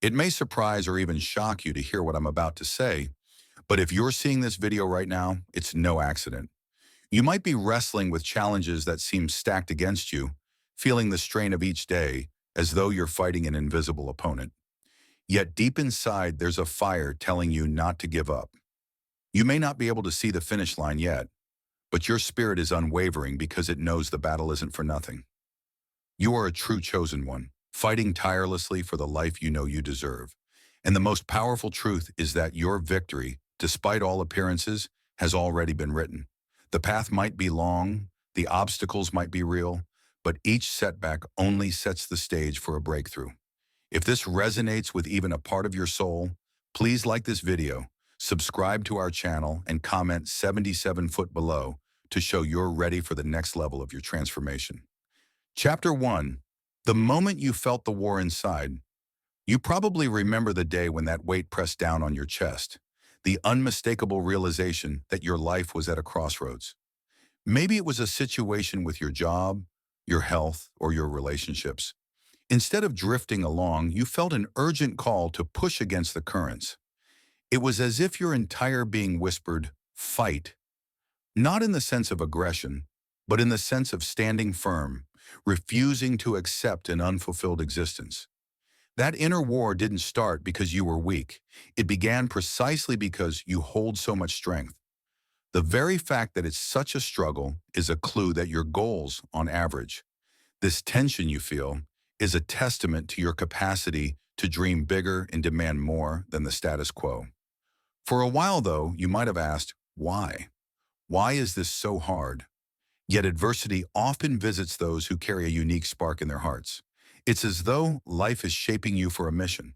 It may surprise or even shock you to hear what I'm about to say, but if you're seeing this video right now, it's no accident. You might be wrestling with challenges that seem stacked against you, feeling the strain of each day as though you're fighting an invisible opponent. Yet deep inside, there's a fire telling you not to give up. You may not be able to see the finish line yet, but your spirit is unwavering because it knows the battle isn't for nothing. You are a true chosen one, fighting tirelessly for the life you know you deserve. And the most powerful truth is that your victory, despite all appearances, has already been written. The path might be long, the obstacles might be real, but each setback only sets the stage for a breakthrough. If this resonates with even a part of your soul, please like this video, subscribe to our channel, and comment 77 foot below to show you're ready for the next level of your transformation. Chapter 1. The moment you felt the war inside. You probably remember the day when that weight pressed down on your chest, the unmistakable realization that your life was at a crossroads. Maybe it was a situation with your job, your health, or your relationships. Instead of drifting along, you felt an urgent call to push against the currents. It was as if your entire being whispered, "Fight." Not in the sense of aggression, but in the sense of standing firm, refusing to accept an unfulfilled existence. That inner war didn't start because you were weak. It began precisely because you hold so much strength. The very fact that it's such a struggle is a clue that your goals, on average, this tension you feel, is a testament to your capacity to dream bigger and demand more than the status quo. For a while, though, you might have asked, why? Why is this so hard? Yet adversity often visits those who carry a unique spark in their hearts. It's as though life is shaping you for a mission.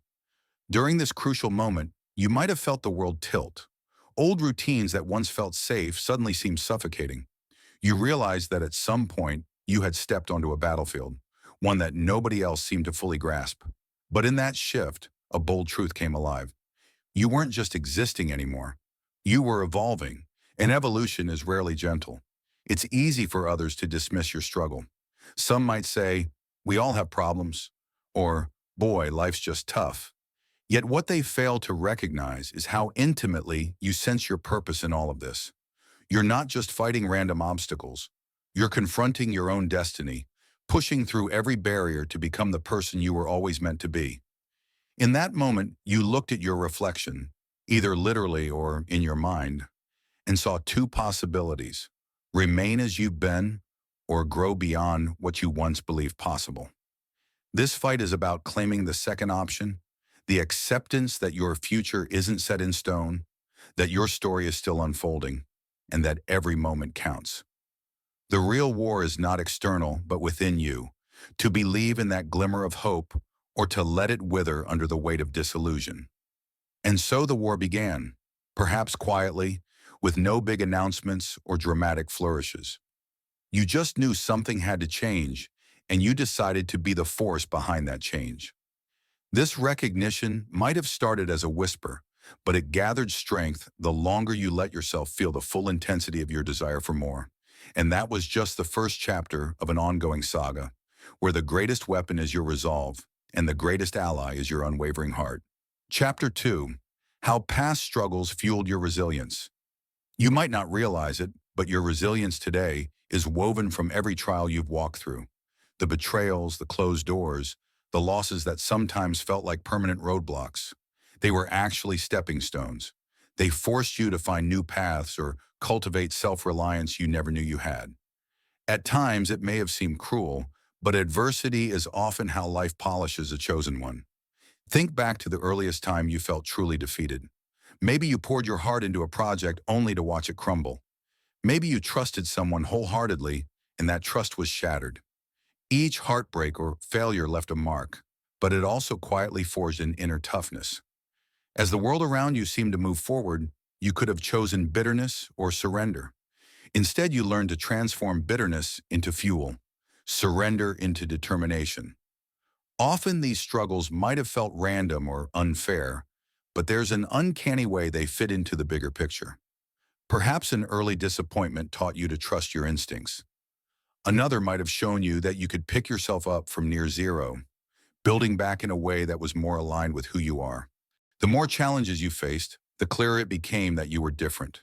During this crucial moment, you might have felt the world tilt. Old routines that once felt safe suddenly seemed suffocating. You realized that at some point, you had stepped onto a battlefield, one that nobody else seemed to fully grasp. But in that shift, a bold truth came alive. You weren't just existing anymore. You were evolving, and evolution is rarely gentle. It's easy for others to dismiss your struggle. Some might say, "We all have problems," or "Boy, life's just tough." Yet what they fail to recognize is how intimately you sense your purpose in all of this. You're not just fighting random obstacles. You're confronting your own destiny, pushing through every barrier to become the person you were always meant to be. In that moment, you looked at your reflection, either literally or in your mind, and saw two possibilities: remain as you've been, or grow beyond what you once believed possible. This fight is about claiming the second option, the acceptance that your future isn't set in stone, that your story is still unfolding, and that every moment counts. The real war is not external, but within you, to believe in that glimmer of hope, or to let it wither under the weight of disillusion. And so the war began, perhaps quietly, with no big announcements or dramatic flourishes. You just knew something had to change, and you decided to be the force behind that change. This recognition might have started as a whisper, but it gathered strength the longer you let yourself feel the full intensity of your desire for more. And that was just the first chapter of an ongoing saga, where the greatest weapon is your resolve, and the greatest ally is your unwavering heart. Chapter 2. How past struggles fueled your resilience. You might not realize it, but your resilience today is woven from every trial you've walked through. The betrayals, the closed doors, the losses that sometimes felt like permanent roadblocks. They were actually stepping stones. They forced you to find new paths or cultivate self-reliance you never knew you had. At times, it may have seemed cruel, but adversity is often how life polishes a chosen one. Think back to the earliest time you felt truly defeated. Maybe you poured your heart into a project only to watch it crumble. Maybe you trusted someone wholeheartedly, and that trust was shattered. Each heartbreak or failure left a mark, but it also quietly forged an inner toughness. As the world around you seemed to move forward, you could have chosen bitterness or surrender. Instead, you learned to transform bitterness into fuel, surrender into determination. Often these struggles might have felt random or unfair, but there's an uncanny way they fit into the bigger picture. Perhaps an early disappointment taught you to trust your instincts. Another might have shown you that you could pick yourself up from near zero. building back in a way that was more aligned with who you are. The more challenges you faced, the clearer it became that you were different,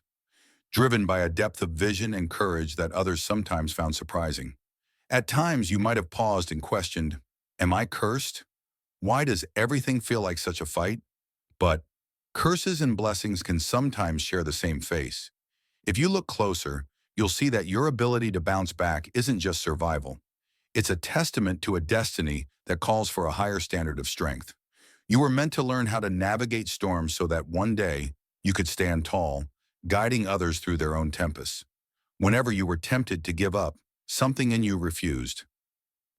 driven by a depth of vision and courage that others sometimes found surprising. At times, you might have paused and questioned, am I cursed? Why does everything feel like such a fight? But curses and blessings can sometimes share the same face. If you look closer, you'll see that your ability to bounce back isn't just survival. It's a testament to a destiny that calls for a higher standard of strength. You were meant to learn how to navigate storms so that one day you could stand tall, guiding others through their own tempests. Whenever you were tempted to give up, something in you refused.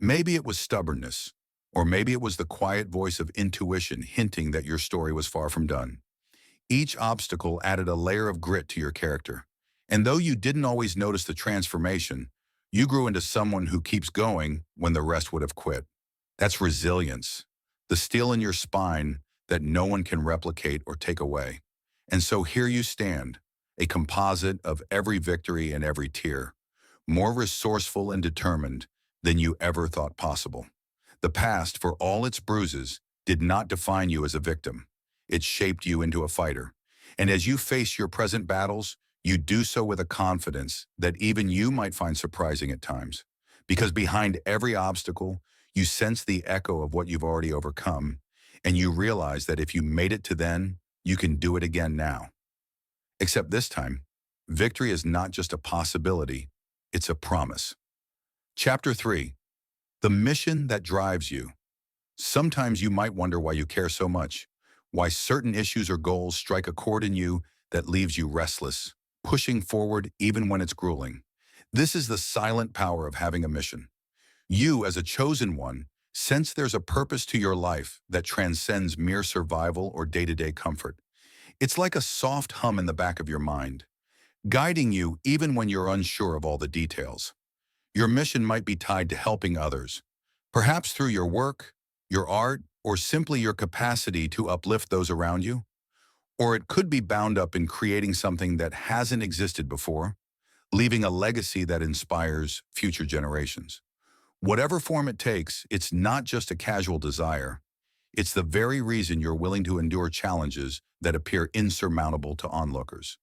Maybe it was stubbornness, or maybe it was the quiet voice of intuition hinting that your story was far from done. Each obstacle added a layer of grit to your character. And though you didn't always notice the transformation, you grew into someone who keeps going when the rest would have quit. That's resilience, the steel in your spine that no one can replicate or take away. And so here you stand, a composite of every victory and every tear, more resourceful and determined than you ever thought possible. The past, for all its bruises, did not define you as a victim. It shaped you into a fighter. And as you face your present battles, you do so with a confidence that even you might find surprising at times. Because behind every obstacle, you sense the echo of what you've already overcome, and you realize that if you made it to then, you can do it again now. Except this time, victory is not just a possibility, it's a promise. Chapter 3. The mission that drives you. Sometimes you might wonder why you care so much, why certain issues or goals strike a chord in you that leaves you restless, pushing forward even when it's grueling. This is the silent power of having a mission. You, as a chosen one, sense there's a purpose to your life that transcends mere survival or day-to-day comfort. It's like a soft hum in the back of your mind, guiding you even when you're unsure of all the details. Your mission might be tied to helping others, perhaps through your work, your art, or simply your capacity to uplift those around you. Or it could be bound up in creating something that hasn't existed before, leaving a legacy that inspires future generations. Whatever form it takes, it's not just a casual desire. It's the very reason you're willing to endure challenges that appear insurmountable to onlookers.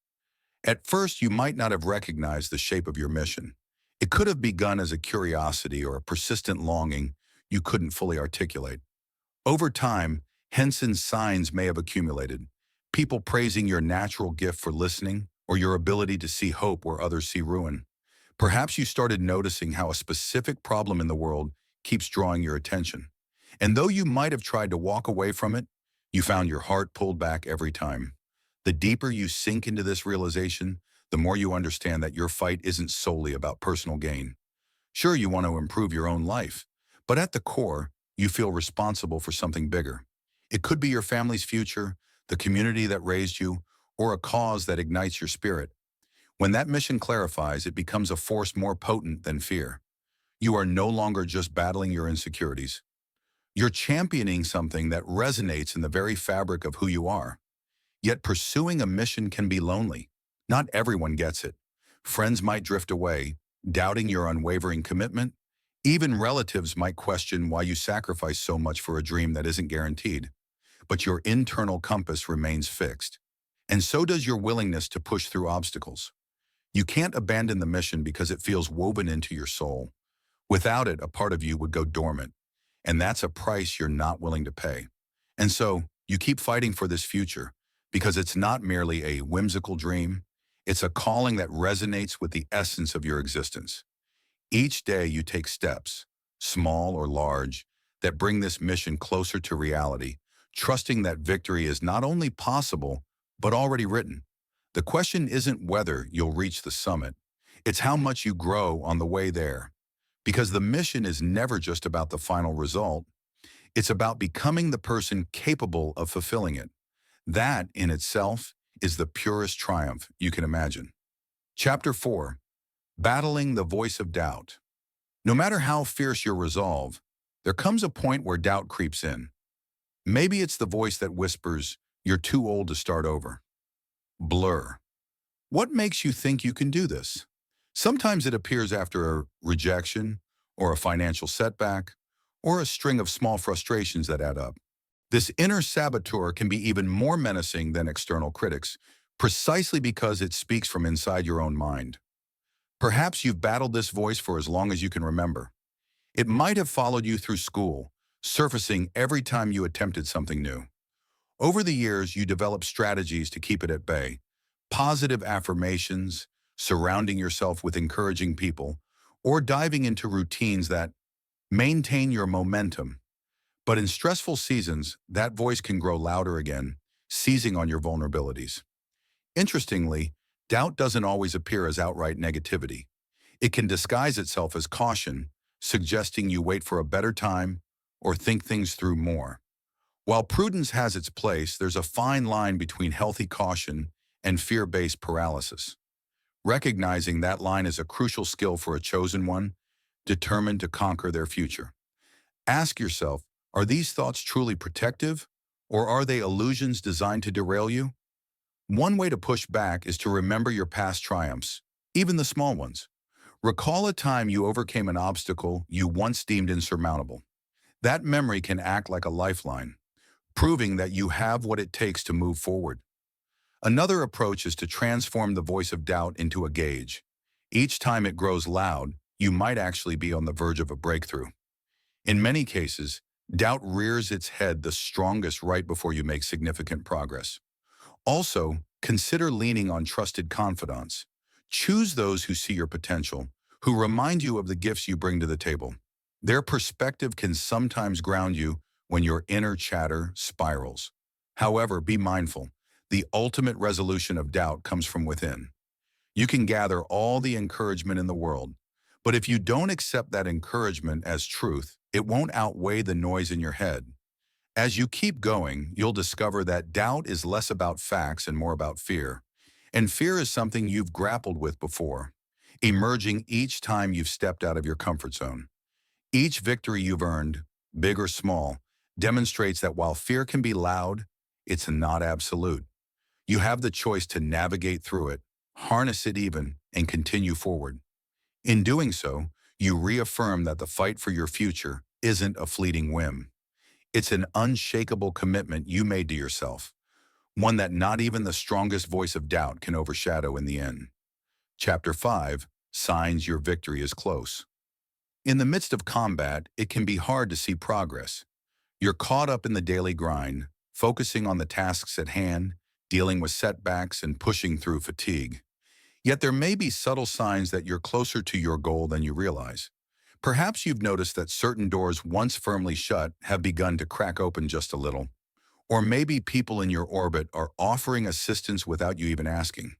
At first, you might not have recognized the shape of your mission. It could have begun as a curiosity or a persistent longing you couldn't fully articulate. Over time, Henson's signs may have accumulated, people praising your natural gift for listening or your ability to see hope where others see ruin. Perhaps you started noticing how a specific problem in the world keeps drawing your attention. And though you might have tried to walk away from it, you found your heart pulled back every time. The deeper you sink into this realization, the more you understand that your fight isn't solely about personal gain. Sure, you want to improve your own life, but at the core, you feel responsible for something bigger. It could be your family's future, the community that raised you, or a cause that ignites your spirit. When that mission clarifies, it becomes a force more potent than fear. You are no longer just battling your insecurities. You're championing something that resonates in the very fabric of who you are. Yet pursuing a mission can be lonely. Not everyone gets it. Friends might drift away, doubting your unwavering commitment. Even relatives might question why you sacrifice so much for a dream that isn't guaranteed. But your internal compass remains fixed. And so does your willingness to push through obstacles. You can't abandon the mission because it feels woven into your soul. Without it, a part of you would go dormant. And that's a price you're not willing to pay. And so, you keep fighting for this future because it's not merely a whimsical dream. It's a calling that resonates with the essence of your existence. Each day you take steps, small or large, that bring this mission closer to reality, trusting that victory is not only possible, but already written. The question isn't whether you'll reach the summit. It's how much you grow on the way there. Because the mission is never just about the final result. It's about becoming the person capable of fulfilling it. That, in itself, is the purest triumph you can imagine. Chapter 4. Battling the voice of doubt. No matter how fierce your resolve, there comes a point where doubt creeps in. Maybe it's the voice that whispers, "You're too old to start over." Blur. What makes you think you can do this? Sometimes it appears after a rejection, or a financial setback, or a string of small frustrations that add up. This inner saboteur can be even more menacing than external critics, precisely because it speaks from inside your own mind. Perhaps you've battled this voice for as long as you can remember. It might have followed you through school, surfacing every time you attempted something new. Over the years, you developed strategies to keep it at bay. Positive affirmations, surrounding yourself with encouraging people, or diving into routines that maintain your momentum. But in stressful seasons, that voice can grow louder again, seizing on your vulnerabilities. Interestingly, doubt doesn't always appear as outright negativity. It can disguise itself as caution, suggesting you wait for a better time or think things through more. While prudence has its place, there's a fine line between healthy caution and fear-based paralysis. Recognizing that line is a crucial skill for a chosen one, determined to conquer their future. Ask yourself, are these thoughts truly protective, or are they illusions designed to derail you? One way to push back is to remember your past triumphs, even the small ones. Recall a time you overcame an obstacle you once deemed insurmountable. That memory can act like a lifeline, proving that you have what it takes to move forward. Another approach is to transform the voice of doubt into a gauge. Each time it grows loud, you might actually be on the verge of a breakthrough. In many cases, doubt rears its head the strongest right before you make significant progress. Also, consider leaning on trusted confidants. Choose those who see your potential, who remind you of the gifts you bring to the table. Their perspective can sometimes ground you when your inner chatter spirals. However, be mindful. The ultimate resolution of doubt comes from within. You can gather all the encouragement in the world, but if you don't accept that encouragement as truth, it won't outweigh the noise in your head. As you keep going, you'll discover that doubt is less about facts and more about fear. And fear is something you've grappled with before, emerging each time you've stepped out of your comfort zone. Each victory you've earned, big or small, demonstrates that while fear can be loud, it's not absolute. You have the choice to navigate through it, harness it even, and continue forward. In doing so, you reaffirm that the fight for your future isn't a fleeting whim. It's an unshakable commitment you made to yourself, one that not even the strongest voice of doubt can overshadow in the end. Chapter 5, Signs Your Victory is Close. In the midst of combat, it can be hard to see progress. You're caught up in the daily grind, focusing on the tasks at hand, dealing with setbacks, and pushing through fatigue. Yet there may be subtle signs that you're closer to your goal than you realize. Perhaps you've noticed that certain doors once firmly shut have begun to crack open just a little. Or maybe people in your orbit are offering assistance without you even asking.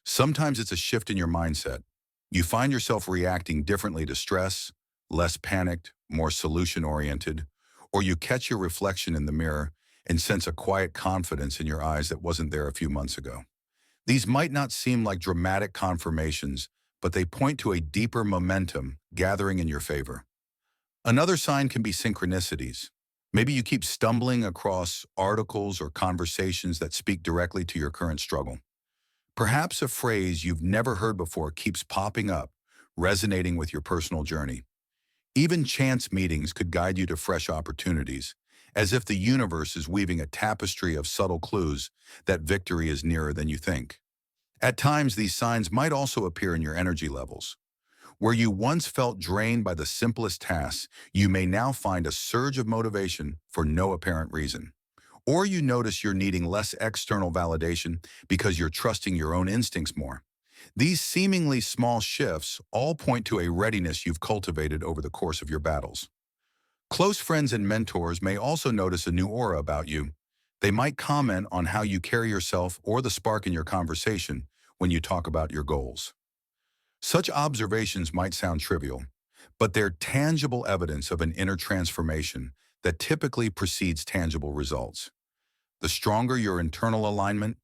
Sometimes it's a shift in your mindset. You find yourself reacting differently to stress, less panicked, more solution-oriented, or you catch your reflection in the mirror and sense a quiet confidence in your eyes that wasn't there a few months ago. These might not seem like dramatic confirmations, but they point to a deeper momentum gathering in your favor. Another sign can be synchronicities. Maybe you keep stumbling across articles or conversations that speak directly to your current struggle. Perhaps a phrase you've never heard before keeps popping up, resonating with your personal journey. Even chance meetings could guide you to fresh opportunities, as if the universe is weaving a tapestry of subtle clues that victory is nearer than you think. At times, these signs might also appear in your energy levels. Where you once felt drained by the simplest tasks, you may now find a surge of motivation for no apparent reason. Or you notice you're needing less external validation because you're trusting your own instincts more. These seemingly small shifts all point to a readiness you've cultivated over the course of your battles. Close friends and mentors may also notice a new aura about you. They might comment on how you carry yourself or the spark in your conversation when you talk about your goals. Such observations might sound trivial, but they're tangible evidence of an inner transformation that typically precedes tangible results. The stronger your internal alignment,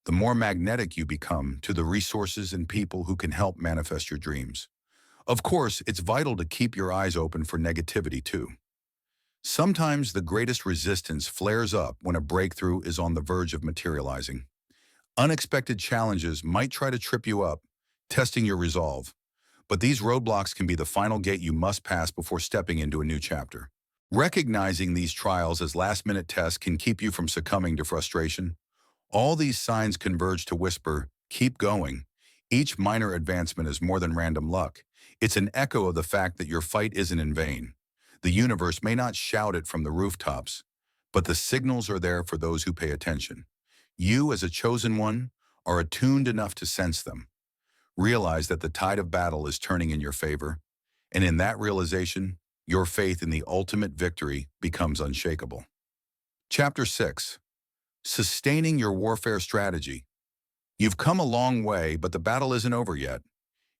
the more magnetic you become to the resources and people who can help manifest your dreams. Of course, it's vital to keep your eyes open for negativity too. Sometimes the greatest resistance flares up when a breakthrough is on the verge of materializing. Unexpected challenges might try to trip you up, testing your resolve. But these roadblocks can be the final gate you must pass before stepping into a new chapter. Recognizing these trials as last-minute tests can keep you from succumbing to frustration. All these signs converge to whisper, keep going. Each minor advancement is more than random luck. It's an echo of the fact that your fight isn't in vain. The universe may not shout it from the rooftops, but the signals are there for those who pay attention. You, as a chosen one, are attuned enough to sense them. Realize that the tide of battle is turning in your favor, and in that realization, your faith in the ultimate victory becomes unshakable. Chapter 6. Sustaining your warfare strategy. You've come a long way, but the battle isn't over yet.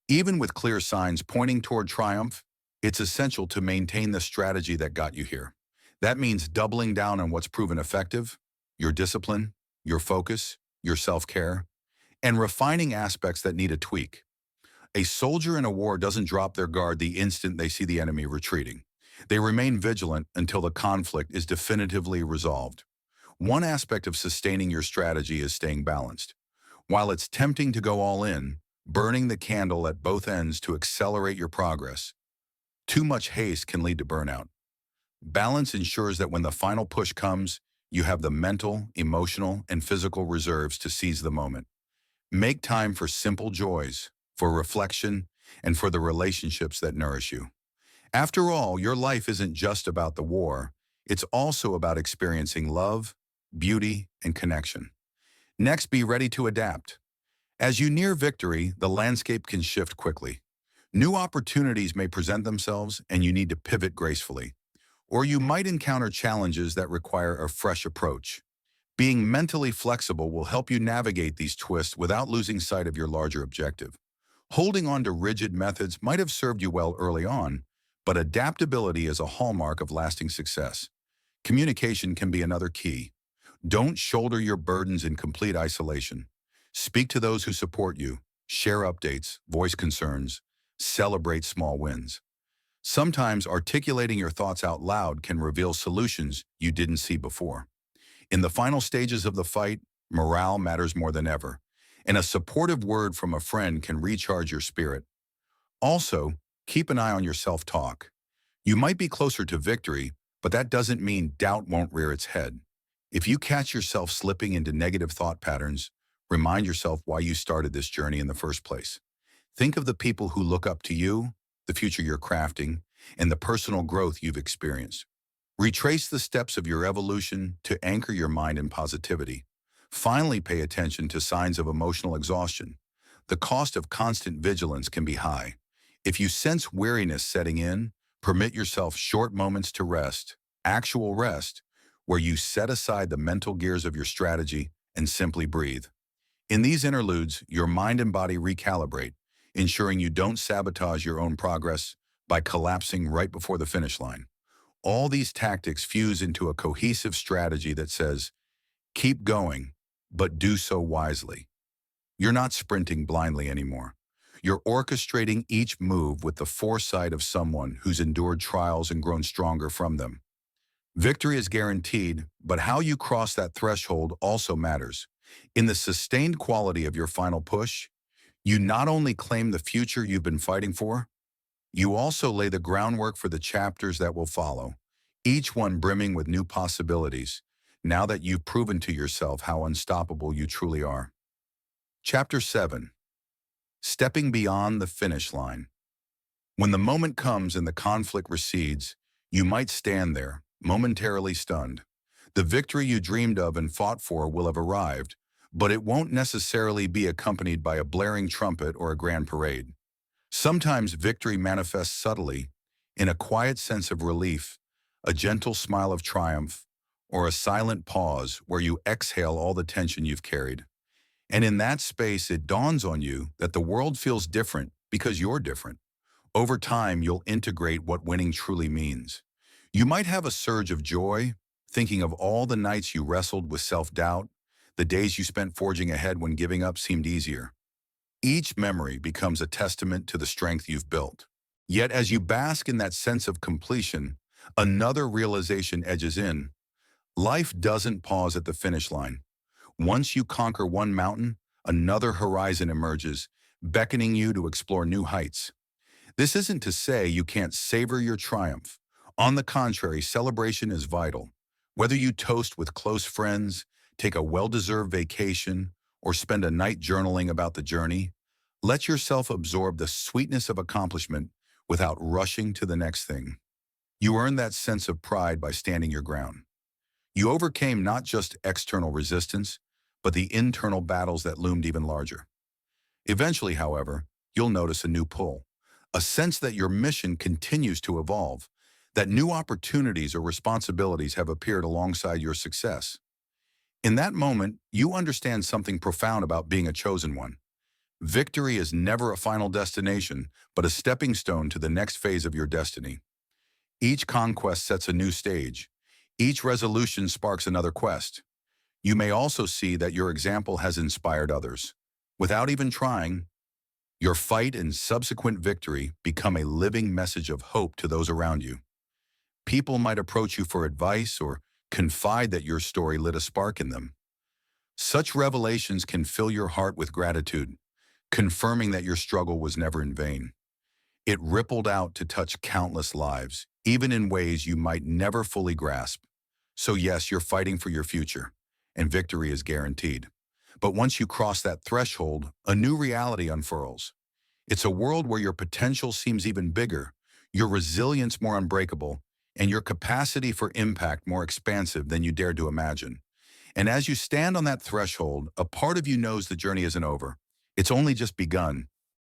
Even with clear signs pointing toward triumph, it's essential to maintain the strategy that got you here. That means doubling down on what's proven effective, your discipline, your focus, your self-care, and refining aspects that need a tweak. A soldier in a war doesn't drop their guard the instant they see the enemy retreating. They remain vigilant until the conflict is definitively resolved. One aspect of sustaining your strategy is staying balanced. While it's tempting to go all in, burning the candle at both ends to accelerate your progress, too much haste can lead to burnout. Balance ensures that when the final push comes, you have the mental, emotional, and physical reserves to seize the moment. Make time for simple joys, for reflection, and for the relationships that nourish you. After all, your life isn't just about the war. It's also about experiencing love, beauty, and connection. Next, be ready to adapt. As you near victory, the landscape can shift quickly. New opportunities may present themselves, and you need to pivot gracefully. Or you might encounter challenges that require a fresh approach. Being mentally flexible will help you navigate these twists without losing sight of your larger objective. Holding on to rigid methods might have served you well early on, but adaptability is a hallmark of lasting success. Communication can be another key. Don't shoulder your burdens in complete isolation. Speak to those who support you, share updates, voice concerns, celebrate small wins. Sometimes articulating your thoughts out loud can reveal solutions you didn't see before. In the final stages of the fight, morale matters more than ever, and a supportive word from a friend can recharge your spirit. Also, keep an eye on your self-talk. You might be closer to victory, but that doesn't mean doubt won't rear its head. If you catch yourself slipping into negative thought patterns, remind yourself why you started this journey in the first place. Think of the people who look up to you, the future you're crafting, and the personal growth you've experienced. Retrace the steps of your evolution to anchor your mind in positivity. Finally, pay attention to signs of emotional exhaustion. The cost of constant vigilance can be high. If you sense weariness setting in, permit yourself short moments to rest, actual rest, where you set aside the mental gears of your strategy and simply breathe. In these interludes, your mind and body recalibrate, ensuring you don't sabotage your own progress by collapsing right before the finish line. All these tactics fuse into a cohesive strategy that says, keep going, but do so wisely. You're not sprinting blindly anymore. You're orchestrating each move with the foresight of someone who's endured trials and grown stronger from them. Victory is guaranteed, but how you cross that threshold also matters. In the sustained quality of your final push, you not only claim the future you've been fighting for, you also lay the groundwork for the chapters that will follow, each one brimming with new possibilities, now that you've proven to yourself how unstoppable you truly are. Chapter 7. Stepping beyond the finish line. When the moment comes and the conflict recedes, you might stand there, momentarily stunned. The victory you dreamed of and fought for will have arrived, but it won't necessarily be accompanied by a blaring trumpet or a grand parade. Sometimes victory manifests subtly, in a quiet sense of relief, a gentle smile of triumph, or a silent pause where you exhale all the tension you've carried. And in that space, it dawns on you that the world feels different because you're different. Over time, you'll integrate what winning truly means. You might have a surge of joy, thinking of all the nights you wrestled with self-doubt, the days you spent forging ahead when giving up seemed easier. Each memory becomes a testament to the strength you've built. Yet as you bask in that sense of completion, another realization edges in. Life doesn't pause at the finish line. Once you conquer one mountain, another horizon emerges, beckoning you to explore new heights. This isn't to say you can't savor your triumph. On the contrary, celebration is vital. Whether you toast with close friends, take a well-deserved vacation, or spend a night journaling about the journey, let yourself absorb the sweetness of accomplishment without rushing to the next thing. You earn that sense of pride by standing your ground. You overcame not just external resistance, but the internal battles that loomed even larger. Eventually, however, you'll notice a new pull, a sense that your mission continues to evolve, that new opportunities or responsibilities have appeared alongside your success. In that moment, you understand something profound about being a chosen one. Victory is never a final destination, but a stepping stone to the next phase of your destiny. Each conquest sets a new stage. Each resolution sparks another quest. You may also see that your example has inspired others. Without even trying, your fight and subsequent victory become a living message of hope to those around you. People might approach you for advice or confide that your story lit a spark in them. Such revelations can fill your heart with gratitude, confirming that your struggle was never in vain. It rippled out to touch countless lives, even in ways you might never fully grasp. So yes, you're fighting for your future, and victory is guaranteed. But once you cross that threshold, a new reality unfurls. It's a world where your potential seems even bigger, your resilience more unbreakable, and your capacity for impact more expansive than you dared to imagine. And as you stand on that threshold, a part of you knows the journey isn't over. It's only just begun.